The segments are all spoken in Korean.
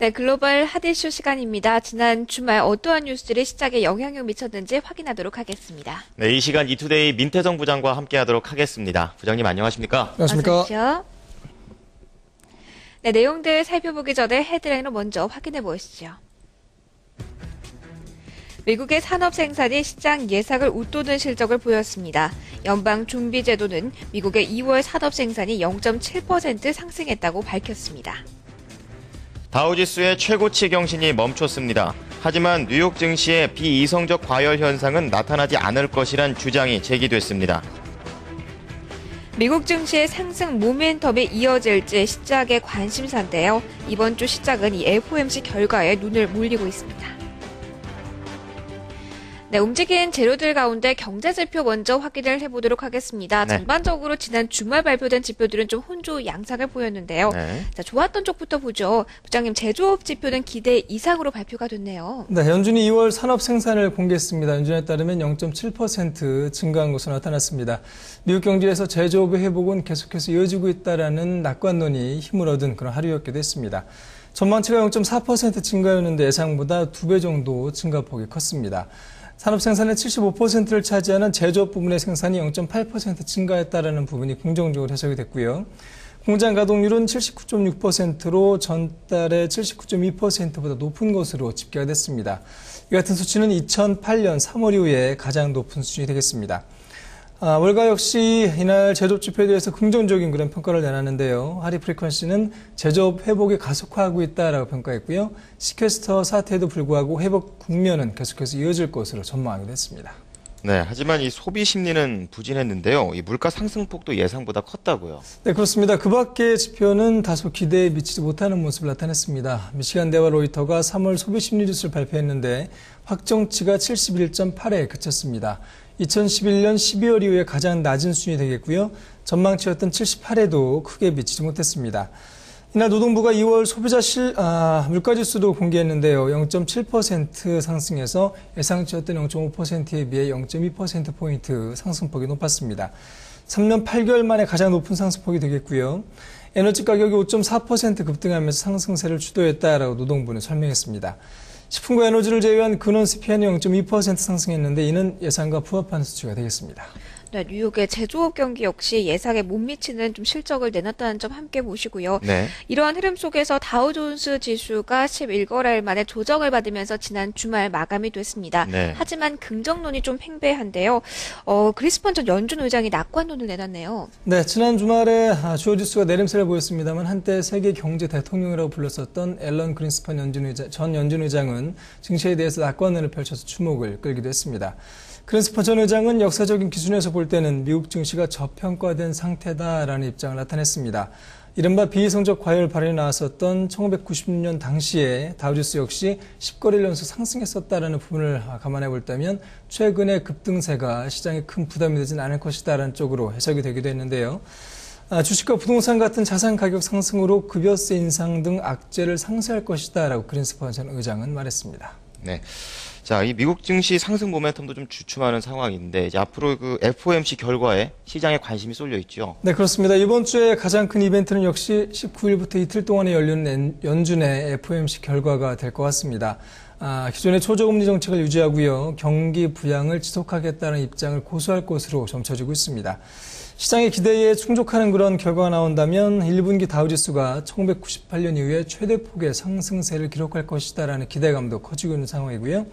네, 글로벌 핫이슈 시간입니다. 지난 주말 어떠한 뉴스들이 시장에 영향을 미쳤는지 확인하도록 하겠습니다. 네, 이 시간 이투데이 민태정 부장과 함께하도록 하겠습니다. 부장님 안녕하십니까? 안녕하십니까? 어서 오십시오. 네, 내용들 살펴보기 전에 헤드라인을 먼저 확인해 보시죠. 미국의 산업 생산이 시장 예상을 웃도는 실적을 보였습니다. 연방 중비제도는 미국의 2월 산업 생산이 0.7% 상승했다고 밝혔습니다. 다우지수의 최고치 경신이 멈췄습니다. 하지만 뉴욕 증시의 비이성적 과열 현상은 나타나지 않을 것이란 주장이 제기됐습니다. 미국 증시의 상승 모멘텀이 이어질지 시장의 관심사인데요. 이번 주 시장은 이 FOMC 결과에 눈을 몰리고 있습니다. 네, 움직인 재료들 가운데 경제지표 먼저 확인을 해보도록 하겠습니다. 네. 전반적으로 지난 주말 발표된 지표들은 좀 혼조 양상을 보였는데요. 네. 자, 좋았던 쪽부터 보죠. 부장님, 제조업 지표는 기대 이상으로 발표가 됐네요. 네, 연준이 2월 산업 생산을 공개했습니다. 연준에 따르면 0.7% 증가한 것으로 나타났습니다. 미국 경제에서 제조업의 회복은 계속해서 이어지고 있다라는 낙관론이 힘을 얻은 그런 하루였기도 했습니다. 전망치가 0.4% 증가였는데 예상보다 2배 정도 증가폭이 컸습니다. 산업 생산의 75%를 차지하는 제조업 부문의 생산이 0.8% 증가했다라는 부분이 긍정적으로 해석이 됐고요. 공장 가동률은 79.6%로 전달의 79.2%보다 높은 것으로 집계가 됐습니다. 이 같은 수치는 2008년 3월 이후에 가장 높은 수준이 되겠습니다. 월가 역시 이날 제조업 지표에 대해서 긍정적인 그런 평가를 내놨는데요. 하리 프리퀀시는 제조업 회복이 가속화하고 있다라고 평가했고요. 시퀘스터 사태에도 불구하고 회복 국면은 계속해서 이어질 것으로 전망하기도 했습니다. 네, 하지만 이 소비 심리는 부진했는데요. 이 물가 상승폭도 예상보다 컸다고요. 네, 그렇습니다. 그 밖의 지표는 다소 기대에 미치지 못하는 모습을 나타냈습니다. 미시간 대와 로이터가 3월 소비 심리 지수를 발표했는데 확정치가 71.8에 그쳤습니다. 2011년 12월 이후에 가장 낮은 수준이 되겠고요. 전망치였던 78에도 크게 미치지 못했습니다. 이날 노동부가 2월 소비자 물가지수도 공개했는데요. 0.7% 상승해서 예상치였던 0.5%에 비해 0.2%포인트 상승폭이 높았습니다. 3년 8개월 만에 가장 높은 상승폭이 되겠고요. 에너지 가격이 5.4% 급등하면서 상승세를 주도했다라고 노동부는 설명했습니다. 식품과 에너지를 제외한 근원 CPI는 0.2% 상승했는데 이는 예상과 부합한 수치가 되겠습니다. 네, 뉴욕의 제조업 경기 역시 예상에 못 미치는 좀 실적을 내놨다는 점 함께 보시고요. 네. 이러한 흐름 속에서 다우존스 지수가 11거래일 만에 조정을 받으면서 지난 주말 마감이 됐습니다. 네. 하지만 긍정론이 좀 팽배한데요. 그리스펀 전 연준 의장이 낙관론을 내놨네요. 네, 지난 주말에 주요 지수가 내림세를 보였습니다만 한때 세계 경제 대통령이라고 불렀었던 앨런 그린스펀 전 연준 의장은 증시에 대해서 낙관론을 펼쳐서 주목을 끌기도 했습니다. 그린스펀 전 의장은 역사적인 기준에서 볼 때는 미국 증시가 저평가된 상태다라는 입장을 나타냈습니다. 이른바 비이성적 과열 발언이 나왔었던 1996년 당시에 다우지수 역시 10거래일 연속 상승했었다라는 부분을 감안해 볼다면 최근의 급등세가 시장에 큰 부담이 되진 않을 것이다라는 쪽으로 해석이 되기도 했는데요. 주식과 부동산 같은 자산 가격 상승으로 급여세 인상 등 악재를 상쇄할 것이다라고 그린스펀 전 의장은 말했습니다. 네. 자, 이 미국 증시 상승 모멘텀도 좀 주춤하는 상황인데 이제 앞으로 그 FOMC 결과에 시장에 관심이 쏠려 있죠. 네, 그렇습니다. 이번 주에 가장 큰 이벤트는 역시 19일부터 이틀 동안에 열리는 연준의 FOMC 결과가 될 것 같습니다. 기존의 초저금리 정책을 유지하고요. 경기 부양을 지속하겠다는 입장을 고수할 것으로 점쳐지고 있습니다. 시장의 기대에 충족하는 그런 결과가 나온다면 1분기 다우지수가 1998년 이후에 최대폭의 상승세를 기록할 것이다라는 기대감도 커지고 있는 상황이고요.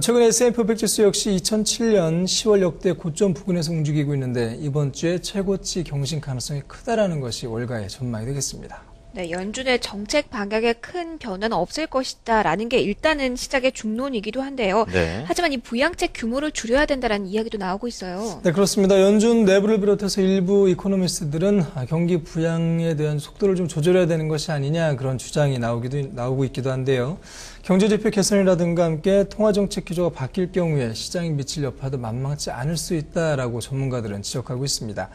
최근 S&P 500 지수 역시 2007년 10월 역대 고점 부근에서 움직이고 있는데 이번 주에 최고치 경신 가능성이 크다라는 것이 월가의 전망이 되겠습니다. 네, 연준의 정책 방향에 큰 변화는 없을 것이다라는 게 일단은 시장의 중론이기도 한데요. 네. 하지만 이 부양책 규모를 줄여야 된다는 이야기도 나오고 있어요. 네, 그렇습니다. 연준 내부를 비롯해서 일부 이코노미스트들은 경기 부양에 대한 속도를 좀 조절해야 되는 것이 아니냐 그런 주장이 나오고 있기도 한데요. 경제지표 개선이라든가 함께 통화정책 기조가 바뀔 경우에 시장에 미칠 여파도 만만치 않을 수 있다라고 전문가들은 지적하고 있습니다.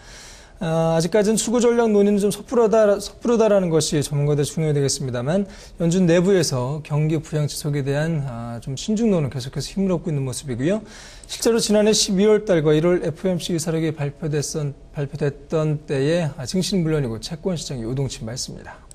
아직까지는 추구 전략 논의는 좀 섣부르다라는 것이 전문가들의 중요이 되겠습니다만 연준 내부에서 경기 부양 지속에 대한 좀 신중론은 계속해서 힘을 얻고 있는 모습이고요. 실제로 지난해 12월 달과 1월 FOMC 의사록이 발표됐던 때에 증시는 물론이고 채권 시장이 요동친 바 있습니다.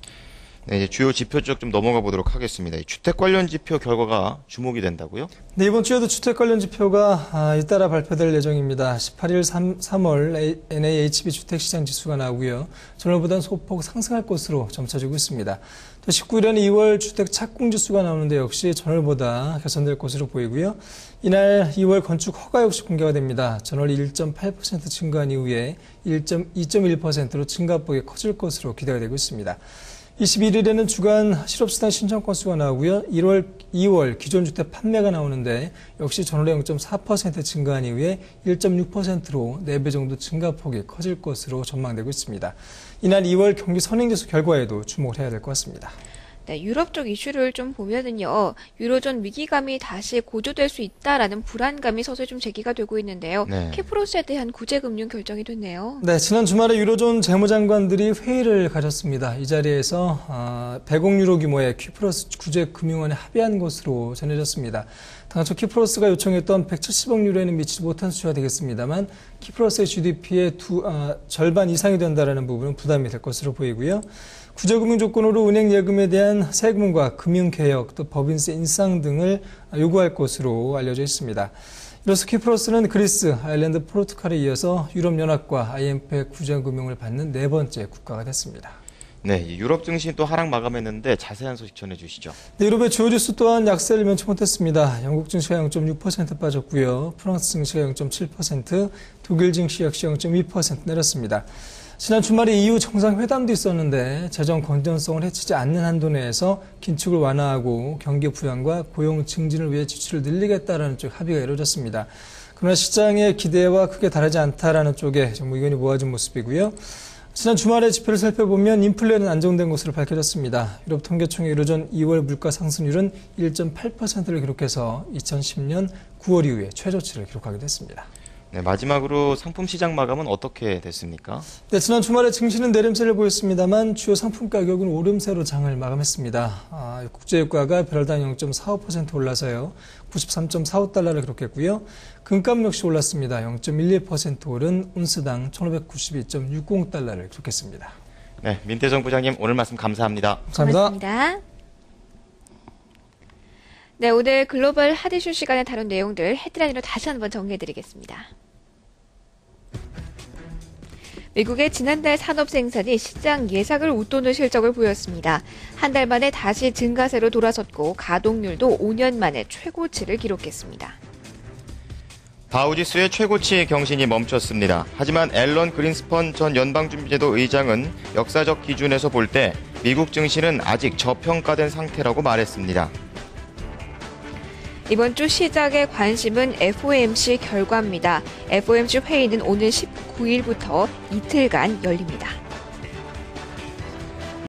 네, 이제 주요 지표 쪽 좀 넘어가 보도록 하겠습니다. 이 주택 관련 지표 결과가 주목이 된다고요? 네, 이번 주에도 주택 관련 지표가 잇따라 발표될 예정입니다. 18일 3월 NAHB 주택시장 지수가 나오고요. 전월보다는 소폭 상승할 것으로 점쳐지고 있습니다. 또 19일에는 2월 주택 착공 지수가 나오는데 역시 전월보다 개선될 것으로 보이고요. 이날 2월 건축 허가 역시 공개가 됩니다. 전월 1.8% 증가한 이후에 2.1%로 증가폭이 커질 것으로 기대가 되고 있습니다. 21일에는 주간 실업수당 신청 건수가 나오고요. 2월 기존 주택 판매가 나오는데 역시 전월에 0.4% 증가한 이후에 1.6%로 4배 정도 증가폭이 커질 것으로 전망되고 있습니다. 이날 2월 경기 선행지수 결과에도 주목을 해야 될 것 같습니다. 네, 유럽 쪽 이슈를 좀 보면은요, 유로존 위기감이 다시 고조될 수 있다라는 불안감이 서서히 좀 제기가 되고 있는데요. 네. 키프로스에 대한 구제금융 결정이 됐네요. 네, 지난 주말에 유로존 재무장관들이 회의를 가졌습니다. 이 자리에서 100억 유로 규모의 키프로스 구제금융안에 합의한 것으로 전해졌습니다. 당초 키프로스가 요청했던 170억 유로에는 미치지 못한 수치가 되겠습니다만 키프로스의 GDP의 절반 이상이 된다는 부분은 부담이 될 것으로 보이고요. 구제금융 조건으로 은행 예금에 대한 세금과 금융개혁, 또 법인세 인상 등을 요구할 것으로 알려져 있습니다. 이로써 키프로스는 그리스, 아일랜드, 포르투갈에 이어서 유럽연합과 IMF의 구제금융을 받는 네 번째 국가가 됐습니다. 네, 유럽 증시 또 하락 마감했는데 자세한 소식 전해주시죠. 네, 유럽의 주요 지수 또한 약세를 면치 못했습니다. 영국 증시가 0.6% 빠졌고요. 프랑스 증시가 0.7%, 독일 증시 역시 0.2% 내렸습니다. 지난 주말에 EU 정상회담도 있었는데 재정 건전성을 해치지 않는 한도 내에서 긴축을 완화하고 경기 부양과 고용 증진을 위해 지출을 늘리겠다라는 쪽 합의가 이루어졌습니다. 그러나 시장의 기대와 크게 다르지 않다라는 쪽에 좀 의견이 모아진 모습이고요. 지난 주말에 지표를 살펴보면 인플레는 안정된 것으로 밝혀졌습니다. 유럽통계청의 유로존 2월 물가 상승률은 1.8%를 기록해서 2010년 9월 이후에 최저치를 기록하게 됐습니다. 네, 마지막으로 상품 시장 마감은 어떻게 됐습니까? 네, 지난 주말에 증시는 내림세를 보였습니다만 주요 상품 가격은 오름세로 장을 마감했습니다. 국제유가가 별당 0.45% 올라서요. 93.45달러를 기록했고요. 금값 역시 올랐습니다. 0.11% 오른 온스당 1592.60달러를 기록했습니다. 네, 민태정 부장님 오늘 말씀 감사합니다. 감사합니다. 고맙습니다. 네, 오늘 글로벌 핫 이슈 시간에 다룬 내용들 헤드라인으로 다시 한번 정리해드리겠습니다. 미국의 지난달 산업 생산이 시장 예상을 웃도는 실적을 보였습니다. 한 달 만에 다시 증가세로 돌아섰고 가동률도 5년 만에 최고치를 기록했습니다. 다우지수의 최고치 경신이 멈췄습니다. 하지만 앨런 그린스펀 전 연방준비제도 의장은 역사적 기준에서 볼 때 미국 증시는 아직 저평가된 상태라고 말했습니다. 이번 주 시작의 관심은 FOMC 결과입니다. FOMC 회의는 오늘 19일부터 이틀간 열립니다.